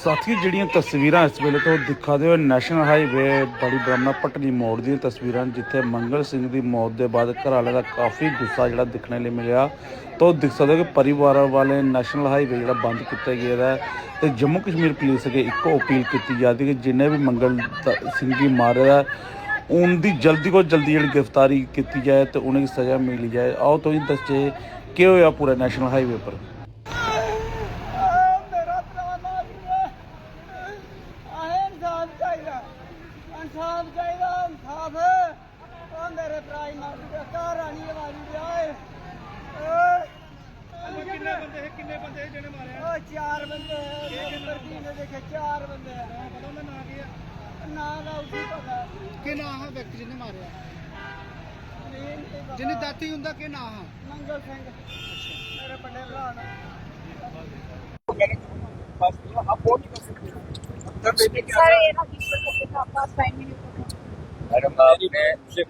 ਸਾਥੀਓ ਜਿਹੜੀਆਂ ਤਸਵੀਰਾਂ ਇਸ ਵੇਲੇ ਤੋਂ ਦਿਖਾ ਦਿਓ ਨੈਸ਼ਨਲ ਹਾਈਵੇ ਬੜੀ ਬ੍ਰਹਮਾ ਪਟਨੀ ਮੋੜ ਦੀਆਂ ਤਸਵੀਰਾਂ ਜਿੱਥੇ ਮੰਗਲ ਸਿੰਘ ਦੀ ਮੌਤ ਦੇ ਬਾਅਦ ਘਰ ਵਾਲੇ ਦਾ ਕਾਫੀ ਗੁੱਸਾ ਜਿਹੜਾ ਦਿਖਣੇ ਲਈ ਮਿਲਿਆ। ਤਾਂ ਦਿਖ ਸਕਦਾ ਕਿ ਪਰਿਵਾਰ ਵਾਲੇ ਨੈਸ਼ਨਲ ਹਾਈਵੇ ਜਿਹੜਾ ਬੰਦ ਕੀਤਾ ਗਿਆ ਹੈ ਤੇ ਜੰਮੂ ਕਸ਼ਮੀਰ ਪੁਲਿਸ ਅੱਗੇ ਇੱਕੋ ਅਪੀਲ ਕੀਤੀ ਜਾਂਦੀ ਕਿ ਜਿੰਨੇ ਵੀ ਮੰਗਲ ਸਿੰਘ ਦੀ ਮਾਰਿਆ उनकी जल्दी को जल्दी जी गिरफ्तारी की जाए तो उन्हें सज़ा मिली जाए। आओ तो दसजे क्या होया पूरा नैशनल हाईवे पर। व्यक्ति जिन्हें मारे जिन्हें दाती हुंदा के ना है मंगल सिंह मेरे बड़े भरा ने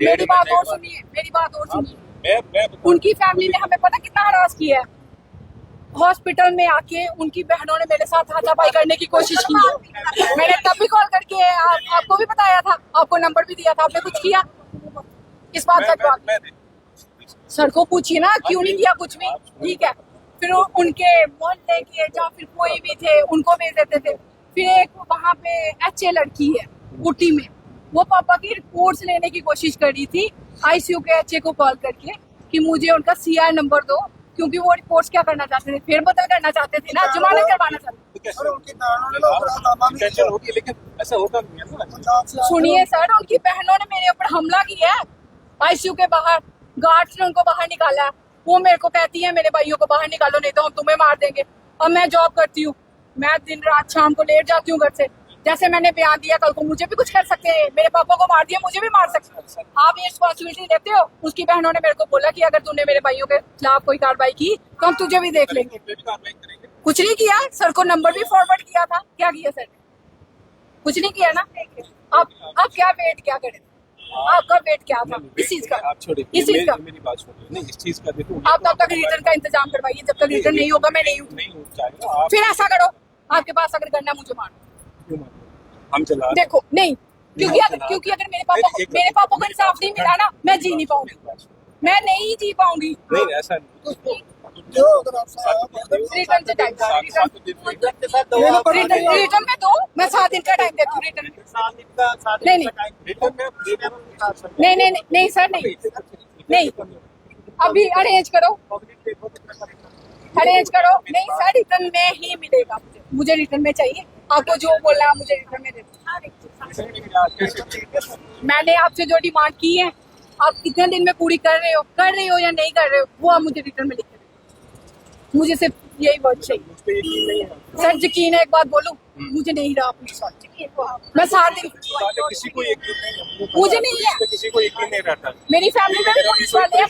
मेरी बात और सुनिए उनकी फैमिली ने हमें पता कितना हरास किया है। हॉस्पिटल में आके उनकी बहनों ने मेरे साथ हाथापाई करने की कोशिश की है। मैंने तब भी कॉल करके आपको भी बताया था, आपको नंबर भी दिया था, आपने कुछ किया इस बात का जवाब सर को पूछिए ना, क्यों नहीं किया कुछ भी। ठीक है, फिर उनके मोहल्ले के या फिर कोई भी थे उनको भेज देते थे। फिर एक वहाँ पे HA लड़की है ऊटी में, वो पापा की रिपोर्ट्स लेने की कोशिश कर रही थी ICU के HA को कॉल करके कि मुझे उनका CR नंबर दो, क्योंकि वो रिपोर्ट्स क्या करना चाहते थे, फिर पता करना चाहते थे ना, जमानत करवाना चाहते थे। सुनिए सर, उनकी बहनों ने मेरे ऊपर हमला किया है, ICU के बाहर गार्ड्स ने उनको बाहर निकाला है। वो मेरे को कहती है मेरे भाइयों को बाहर निकालो नहीं तो हम तुम्हें मार देंगे। अब मैं जॉब करती हूँ, मैं दिन रात शाम को लेट जाती हूँ घर से। जैसे मैंने बयान दिया कल को मुझे भी कुछ कर सकते हैं, मेरे पापा को मार दिया मुझे भी मार सकते हैं। आप ये रिस्पॉन्सिबिलिटी लेते हो। उसकी बहनों ने मेरे को बोला कि अगर तूने मेरे भाइयों के खिलाफ कोई कार्रवाई की तो हम तुझे भी देख लेंगे। कुछ नहीं किया सर को नंबर भी फॉरवर्ड किया था। क्या किया सर ने? कुछ नहीं किया ना। आप क्या वेट क्या करें, आपका वेट क्या था इस चीज का? इस चीज का मेरी बात छोड़िए, नहीं इस चीज का देखो आप तब तक रिटर्न का इंतजाम करवाइए, जब तक रिटर्न नहीं होगा मैं नहीं हूँ। फिर ऐसा करो, आपके पास अगर करना मुझे मारो, हम चला देखो नहीं, क्योंकि अगर मेरे पापा को इंसाफ नहीं मिला ना, मैं जी नहीं पाऊंगी, मैं नहीं जी पाऊंगी। नहीं ऐसा नहीं। रिटर्न से टाइम रिटर्न में दो, मैं 7 दिन का टाइम देती हूँ रिटर्न। नहीं सर नहीं, अभी अरेंज करो। नहीं सर, रिटर्न में ही मिलेगा मुझे रिटर्न में चाहिए। आपको जो बोलना है मुझे रिटर्न में दे दो। मैंने आपसे जो डिमांड की है आप कितने दिन में पूरी कर रहे हो या नहीं कर रहे हो, वो आप मुझे रिटर्न में लिख के दो। मुझे सिर्फ यही वर्ड चाहिए सर। यकीन है, एक बात बोलूं, मुझे नहीं रहा अपनी मैं 7 दिन किसी को मुझे नहीं है, किसी को यकीन नहीं रहता। मेरी फैमिली में भी पुलिस वाले हैं,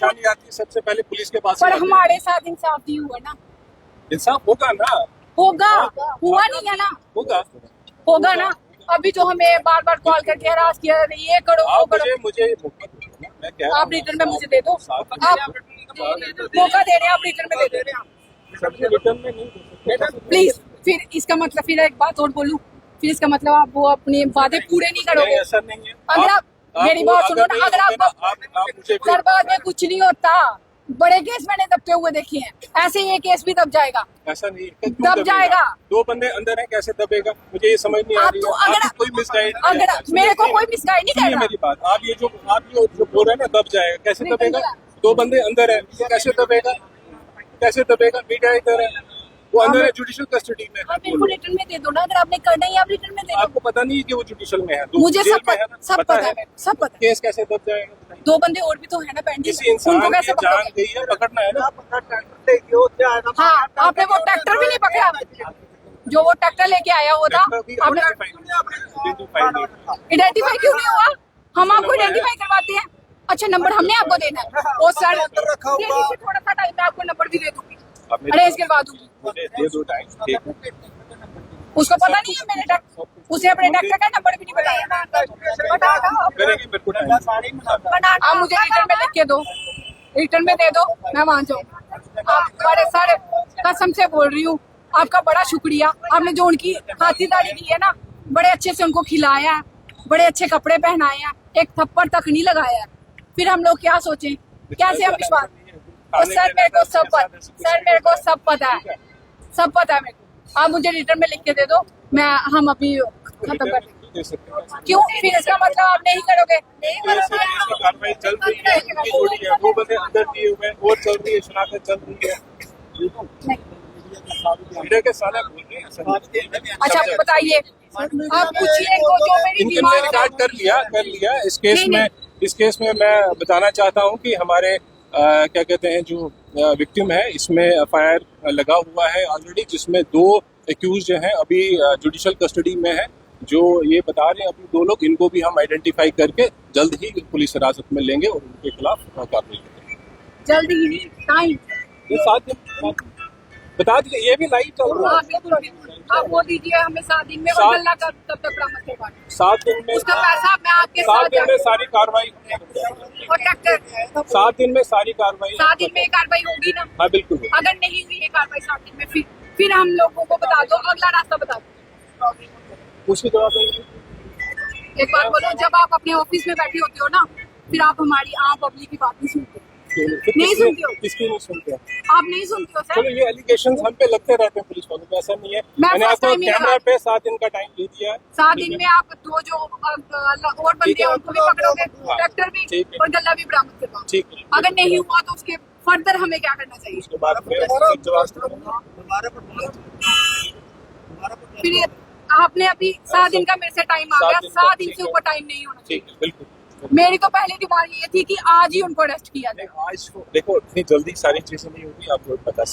सबसे पहले पुलिस के पास, पर हमारे साथ इंसाफ नहीं हुआ ना। इंसाफ होगा ना, होगा, हुआ नहीं है ना, होगा ना। अभी जो हमें बार बार कॉल करके हरास किया, ये करो वो करो। मुझे आप रिटर्न में मुझे दे दो, आप मौका दे रहे हैं, आप रिटर्न में दे दे रहे हैं रिटर्न में नहीं प्लीज। फिर इसका मतलब, फिर एक बात और बोलूं, फिर इसका मतलब आप वो अपने वादे पूरे नहीं करोगे। ऐसा नहीं है। अगर आप मेरी बात सुनो ना, अगर आप सर बाद में कुछ नहीं होता, बड़े केस मैंने दबते हुए देखे हैं, ऐसे ये केस भी दब जाएगा। ऐसा नहीं दब जाएगा। 2 बंदे अंदर हैं, कैसे दबेगा? मुझे ये समझ नहीं आ रही है। अगर कोई मिसगाइड, अगर मेरे को कोई मिसगाइड नहीं कर रहा, मेरी बात आप ये जो बोल रहे हैं ना, दब जाएगा। कैसे दबेगा? 2 बंदे अंदर है, कैसे दबेगा? मीडिया इधर है, वो अंदर है, जुडिशियल कस्टडी में। आप इनको रिटर्न में दे दो ना, अगर आपने करना ही आप रिटर्न में दे दो। आपको पता नहीं है कि वो जुडिशियल में है? मुझे सब पता है। केस कैसे दब जाएगा? 2 बंदे और भी तो है ना पेंडिंग, किसी इंसान उनको की कैसे जान पकड़ोगे? गई है, पकड़ना है ना। हाँ, आपने वो ट्रैक्टर भी नहीं पकड़ा, जो वो ट्रैक्टर लेके आया हुआ था। आपने आइडेंटिफाई क्यों नहीं हुआ? हम आपको आइडेंटिफाई करवाते हैं। अच्छा, नंबर हमने आपको देना है। और सर थोड़ा सा टाइम में आपको नंबर भी दे दूंगी, अरेंज करवा दूंगी। दे दो टाइम। उसको पता नहीं है मेरे डॉक्टर, उसे अपने डॉक्टर का नंबर भी नहीं बताया। आप मुझे रिटर्न में लिख के दो, रिटर्न में दे दो, मैं वहाँ जाऊँ। आप बड़े सारे कसम से बोल रही हूँ, आपका बड़ा शुक्रिया। आपने जो उनकी खातिरदारी की है ना, बड़े अच्छे से उनको खिलाया है, बड़े अच्छे कपड़े पहनाए हैं, एक थप्पड़ तक नहीं लगाया है। फिर हम लोग क्या सोचें, कैसे हम विश्वास। तो सर मेरे को सब पता, सर मेरे को सब पता है, सब पता है मेरे को। आप मुझे रिटर्न में लिख के दे दो, हम अभी खत्म कर देंगे। क्यों? फिर इसका मतलब आप नहीं करोगे? नहीं करोगे। कार्रवाई चल रही है, दो बंदे अंदर दिए हुए हैं और चल रही है, शनाख्त चल रही है। मीडिया के साले बोल रहे हैं। अच्छा बताइए, आप पूछिए इनको जो मेरी इनके डिमांड रिकॉर्ड कर लिया। इस केस में मैं बताना चाहता हूं कि हमारे क्या कहते हैं जो विक्टिम है, इसमें एफआईआर लगा हुआ है ऑलरेडी, जिसमें 2 एक्यूज जो हैं अभी जुडिशियल कस्टडी में है। जो ये बता रहे हैं अभी 2 लोग, इनको भी हम आइडेंटिफाई करके जल्द ही पुलिस हिरासत में लेंगे और उनके खिलाफ कार्रवाई करेंगे। जल्द ही नहीं, टाइम ये 7 दिन बता दिए, ये भी लाइव चल रहा है। आप बोल दीजिए हमें 7 दिन में, वो गल्ला कब तक बरामद करवाना, 7 दिन में, उसका पैसा मैं आपके 7 साथ दिन में सारी कार्रवाई, और ट्रैक्टर 7 दिन में सारी कार्रवाई। 7 दिन में ये कार्रवाई होगी ना? हाँ बिल्कुल। अगर नहीं हुई ये कार्रवाई 7 दिन में, फिर हम लोगों को बता दो, अगला रास्ता बता दो। उसकी जवाब देंगे। एक बात बोलो, जब आप अपने ऑफिस में बैठे होते हो ना, फिर आप हमारी आम पब्लिक की बात नहीं सुनते, नहीं सुनते हो। किसकी नहीं सुनते हैं? आप नहीं सुनते हो चलो, सर। ये एलिगेशंस हम पे लगते रहते हैं पुलिस वालों पे, ऐसा नहीं है। मैंने first आपको time ही कैमरा लगा। पे 7 दिन का टाइम दे दिया है। 7 दिन में आप 2 जो और बंदे हैं उनको भी पकड़ोगे, हाँ, ट्रैक्टर भी ठीक है। और गल्ला भी बरामद करवाओ। ठीक है। अगर नहीं हुआ तो उसके फर्दर हमें क्या करना चाहिए? उसके बाद में जवाब फिर ये आपने अभी 7 दिन का मेरे से टाइम आ गया, 7 दिन से ऊपर टाइम नहीं होना चाहिए। ठीक है, बिल्कुल। मेरी तो पहली डिमांड ये थी कि आज ही उनको अरेस्ट किया जाए। आज देखो, इतनी जल्दी सारी चीजें नहीं होगी, आपको पता है।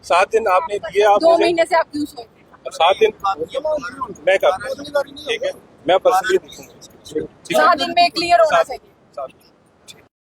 7 दिन आपने दिए, आप 2 महीने से आप क्यों सोए थे? 7 दिन मैं कर, ठीक है, मैं पर्सनली देखूंगा। 7 दिन में क्लियर होना चाहिए।